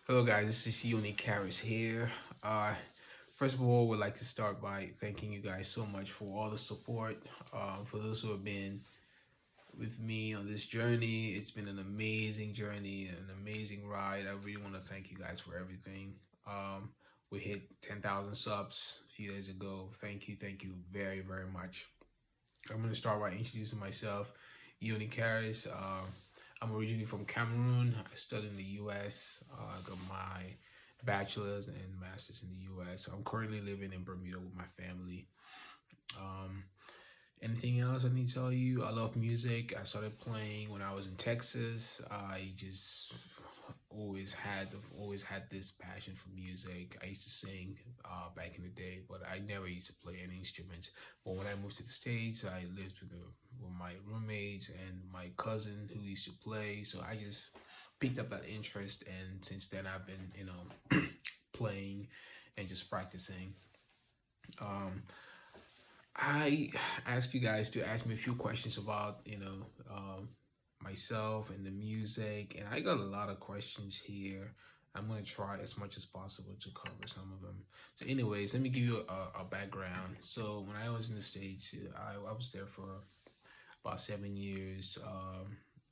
Hello, guys. This is Yoni Charis here. Uh, First of all, would like to start by thanking you guys so much for all the support. For those who have been with me on this journey, it's been an amazing journey, an amazing ride. I really want to thank you guys for everything. We hit 10,000 subs a few days ago. Thank you very, very much. I'm going to start by introducing myself, Yoni Charis. I'm originally from Cameroon. I studied in the U.S. I got my bachelor's and master's in the U.S. I'm currently living in Bermuda with my family. Um, Anything else I need to tell you? I love music. I started playing when I was in Texas. I just always had this passion for music. I used to sing back in the day, but I never used to play any instruments. But when I moved to the States, I lived with my roommates and my cousin who used to play. So I just picked up that interest, and since then I've been playing and just practicing. Um, I asked you guys to ask me a few questions about, myself and the music, and I got a lot of questions here. I'm gonna try as much as possible to cover some of them. So, anyways, let me give you a background. So, when I was in the States, I was there for about 7 years.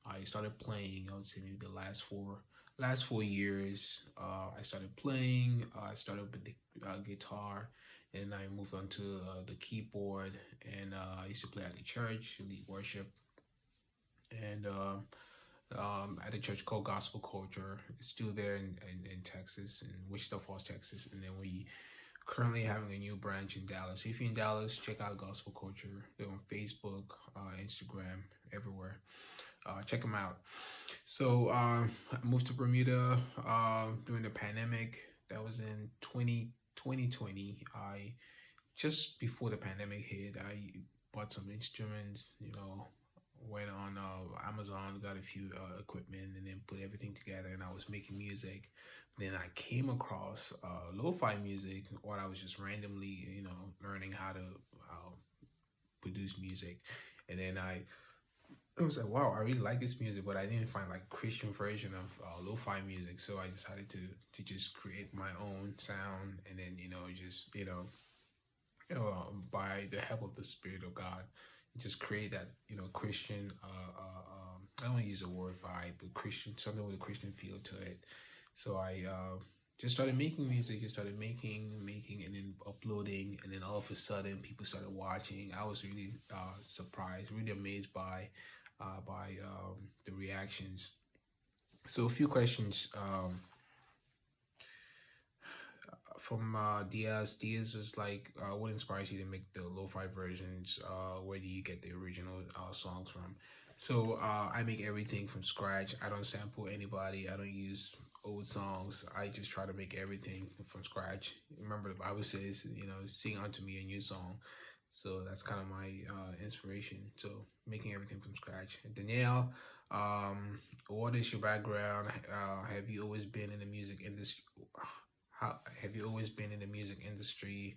I started playing. I would say maybe the last 4 years. I started playing. I started with the guitar, and I moved on to the keyboard. And I used to play at the church, lead worship, and at a church called Gospel Culture. It's still there in Texas, in Wichita Falls, Texas. And then we currently having a new branch in Dallas. So if you're in Dallas, check out Gospel Culture. They're on Facebook, Instagram, everywhere. Check them out. So I moved to Bermuda during the pandemic. That was in 2020. I just before the pandemic hit, I bought some instruments. Went on Amazon, got a few equipment, and then put everything together. And I was making music. Then I came across lo-fi music while I was just randomly, learning how to produce music. And then I was like, wow, I really like this music, but I didn't find like Christian version of lo-fi music. So I decided to just create my own sound, and then just by the help of the Spirit of God, just create that Christian. I don't use the word vibe, but Christian, something with a Christian feel to it. So I just started making music, just started making, and then uploading, and then all of a sudden people started watching. I was really surprised, really amazed by the reactions. So a few questions from Diaz. Diaz was like, what inspires you to make the lo-fi versions? Where do you get the original songs from? So I make everything from scratch. I don't sample anybody. I don't use old songs. I just try to make everything from scratch. Remember, the Bible says, sing unto me a new song. So that's kind of my inspiration. So making everything from scratch. Danielle, what is your background? Have you always been in the music industry? How have you always been in the music industry?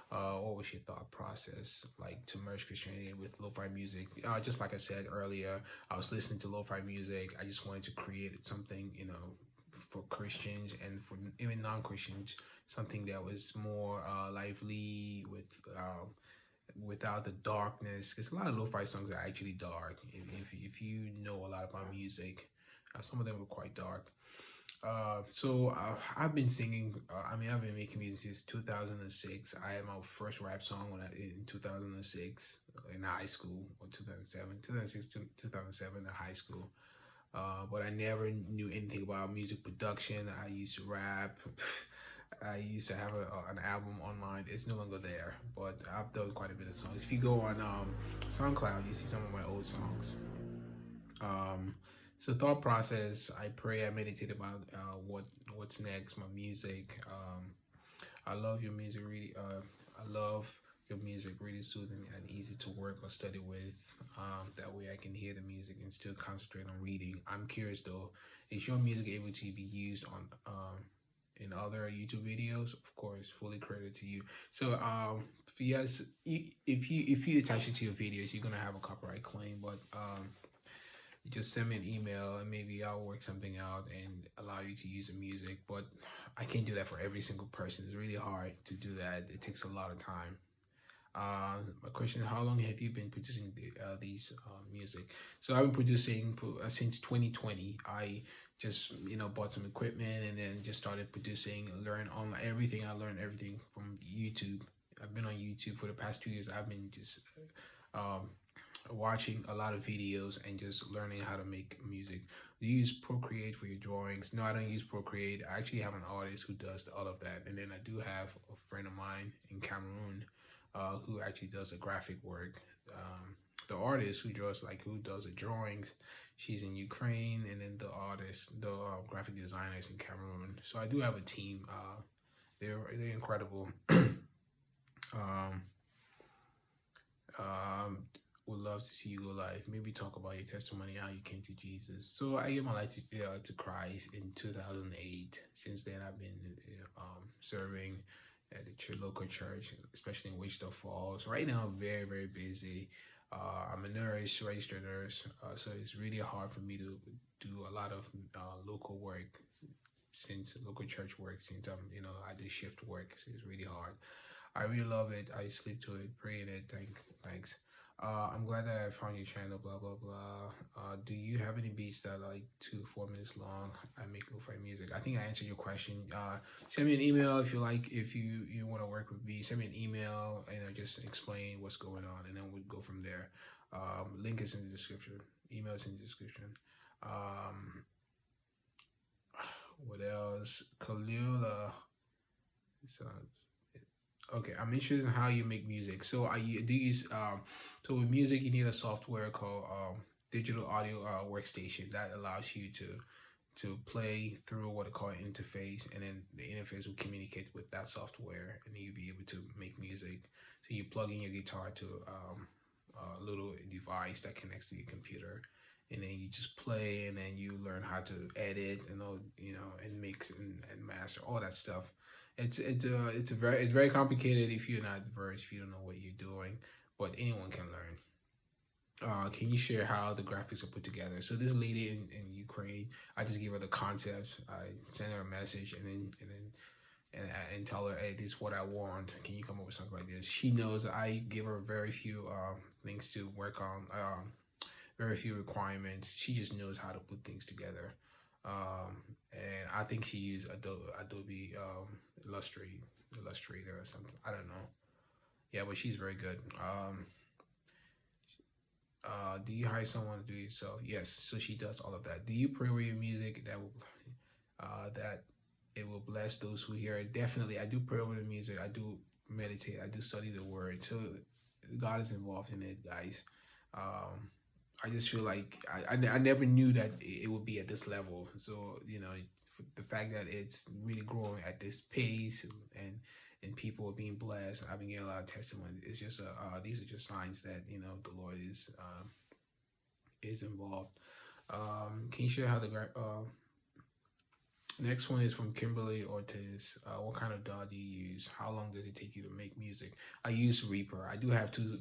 What was your thought process like to merge Christianity with lo-fi music? Just like I said earlier, I was listening to lo-fi music. I just wanted to create something, for Christians and for even non-Christians, something that was more lively without the darkness. Because a lot of lo-fi songs are actually dark. If you know a lot about music, some of them were quite dark. I've been singing. I've been making music since 2006. I had my first rap song in 2006 in high school, or 2007, 2006 to 2007 in high school. But I never knew anything about music production. I used to rap. I used to have an album online. It's no longer there, but I've done quite a bit of songs. If you go on SoundCloud, you see some of my old songs. Um, so thought process. I pray. I meditate about what's next. My music. I love your music. Really. I love your music. Really soothing and easy to work or study with. That way I can hear the music and still concentrate on reading. I'm curious though. Is your music able to be used on in other YouTube videos? Of course, fully credit to you. So yes, if you attach it to your videos, you're gonna have a copyright claim, but you just send me an email and maybe I'll work something out and allow allow you to use the music, but I can't do that for every single person. It's really hard to do that. It takes a lot of time. My question is, how long have you been producing these music? So I've been producing since 2020. I just bought some equipment and then just started producing. Learn online everything. I learned everything from YouTube. I've been on YouTube for the past 2 years. I've been just um, watching a lot of videos and just learning how to make music. Do you use Procreate for your drawings? No, I don't use Procreate. I actually have an artist who does all of that, and then I do have a friend of mine in Cameroon who actually does the graphic work. The artist who draws, like, who does the drawings, she's in Ukraine, and then the artist, the graphic designer, is in Cameroon. So I do have a team. They're incredible. um, um, would love to see you go live. Maybe talk about your testimony, how you came to Jesus. So I gave my life to Christ in 2008. Since then, I've been serving at the local church, especially in Wichita Falls. Right now, I'm very, very busy. I'm a nurse, registered nurse, so it's really hard for me to do a lot of local work, since local church work, since I do shift work, so it's really hard. I really love it. I sleep to it, pray in it. Thanks. I'm glad that I found your channel. Blah blah blah. Do you have any beats that are like 2 to 4 minutes long? I make lo-fi music. I think I answered your question. Send me an email if you like. If you want to work with me, send me an email and just explain what's going on, and then we'll go from there. Link is in the description. Email is in the description. What else? Kalula. So, okay, I'm interested in how you make music. So I do use so with music you need a software called digital audio workstation that allows you to play through what they call an interface, and then the interface will communicate with that software, and then you'll be able to make music. So you plug in your guitar to a little device that connects to your computer, and then you just play, and then you learn how to edit and all, and mix and master all that stuff. It's very complicated if you're not versed, if you don't know what you're doing, but anyone can learn. Can you share how the graphics are put together? So this lady in Ukraine, I just give her the concepts. I send her a message, and tell her, hey, this is what I want. Can you come up with something like this? She knows. I give her very few things to work on, very few requirements. She just knows how to put things together. And I think she used Adobe Illustrator or something. I don't know. Yeah, but she's very good. Do you hire someone to do it yourself? Yes. So she does all of that. Do you pray over your music that it will bless those who hear it? Definitely. I do pray over the music. I do meditate. I do study the word. So God is involved in it, guys. I just feel like I never knew that it would be at this level. So the fact that it's really growing at this pace, and people are being blessed. I've been getting a lot of testimony. It's just these are just signs that the Lord is involved. Can you share how the next one is from Kimberly Ortiz. What kind of DAW do you use? How long does it take you to make music? I use Reaper. I do have two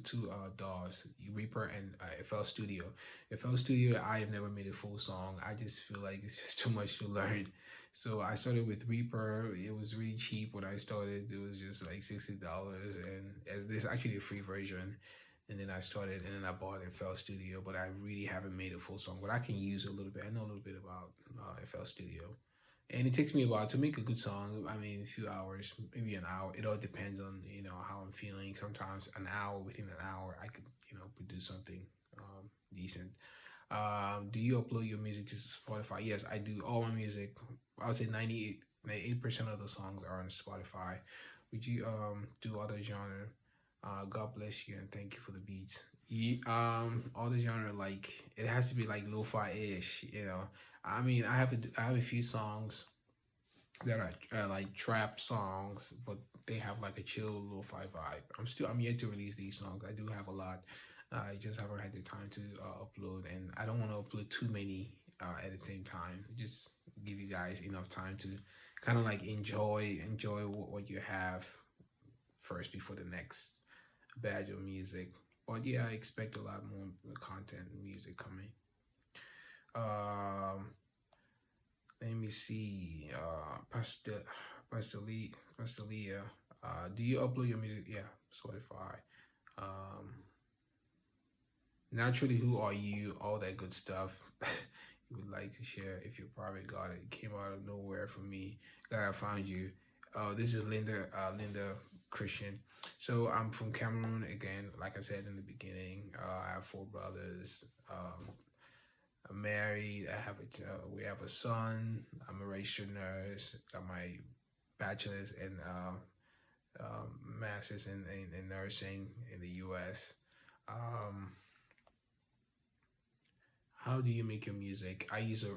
DAWs, Reaper and FL Studio. FL Studio, I have never made a full song. I just feel like it's just too much to learn. So I started with Reaper. It was really cheap when I started. It was just like $60, and there's actually a free version. And then I started, and then I bought FL Studio, but I really haven't made a full song. But I can use a little bit. I know a little bit about FL Studio. And it takes me a while to make a good song. I mean, a few hours, maybe an hour. It all depends on, how I'm feeling. Sometimes within an hour, I could, produce something decent. Do you upload your music to Spotify? Yes, I do. All my music, I would say 98% of the songs are on Spotify. Would you do other genre? God bless you and thank you for the beats. All the genre, like, it has to be like lo-fi-ish, I mean, I have a few songs that are like trap songs, but they have like a chill lo-fi vibe. I'm yet to release these songs. I do have a lot. I just haven't had the time to upload, and I don't want to upload too many at the same time. Just give you guys enough time to kind of like enjoy what you have first before the next batch of music. But yeah, I expect a lot more content and music coming. Let me see. Pastelia. Do you upload your music? Yeah, Spotify. Um, Naturally, who are you? All that good stuff. You would like to share if you probably got it. It came out of nowhere for me. Glad I found you. This is Linda. Linda Christian. So I'm from Cameroon again. Like I said in the beginning, I have four brothers. I'm married. We have a son. I'm a registered nurse. Got my bachelor's and master's in nursing in the U.S. Um, how do you make your music? I use a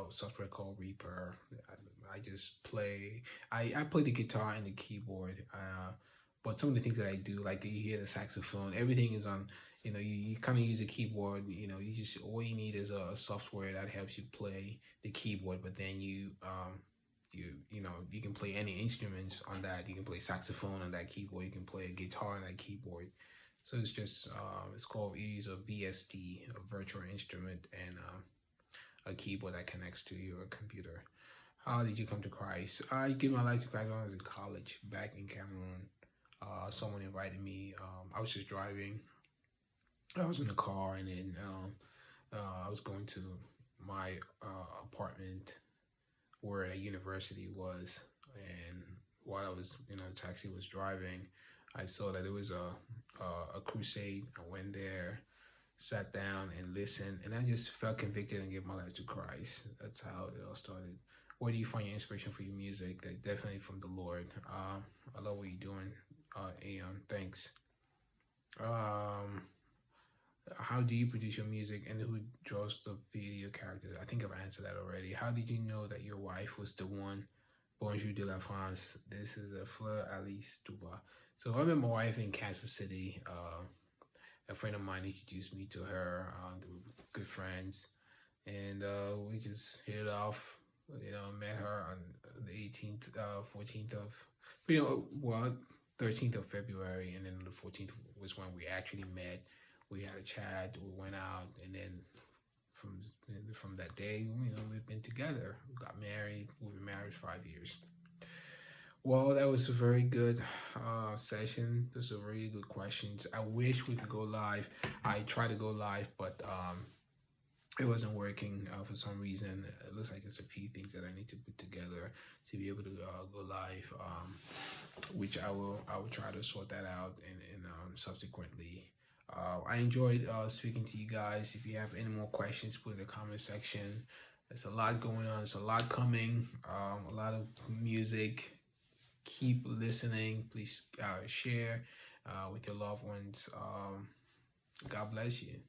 software called Reaper. I just play. I play the guitar and the keyboard. But some of the things that I do, like you hear the saxophone, everything is on. You kind of use a keyboard. You just all you need is a software that helps you play the keyboard. But then you can play any instruments on that. You can play saxophone on that keyboard. You can play a guitar on that keyboard. So it's called you use a VST, a virtual instrument, and a keyboard that connects to your computer. How did you come to Christ? I gave my life to Christ when I was in college back in Cameroon. Someone invited me. I was just driving. I was in the car, and then I was going to my apartment where a university was, and while I was the taxi was driving, I saw that there was a crusade. I went there, sat down and listened, and I just felt convicted and gave my life to Christ. That's how it all started. Where do you find your inspiration for your music? That definitely from the Lord. I love what you're doing, Aeon. Thanks. Um, how do you produce your music, and who draws the video characters? I think I've answered that already. How did you know that your wife was the one? Bonjour de la France. This is a Fleur Alice Duba. So I met my wife in Kansas City. A friend of mine introduced me to her. They were good friends, and we just hit it off. Met her on the 18th, 14th of, 13th of February, and then the 14th was when we actually met. We had a chat. We went out, and then from that day, we've been together. We got married. We've been married 5 years. Well, that was a very good session. Those are really good questions. I wish we could go live. I tried to go live, but it wasn't working for some reason. It looks like there's a few things that I need to put together to be able to go live, which I will try to sort that out and subsequently. I enjoyed speaking to you guys. If you have any more questions, put in the comment section. There's a lot going on. There's a lot coming. A lot of music. Keep listening. Please share with your loved ones. God bless you.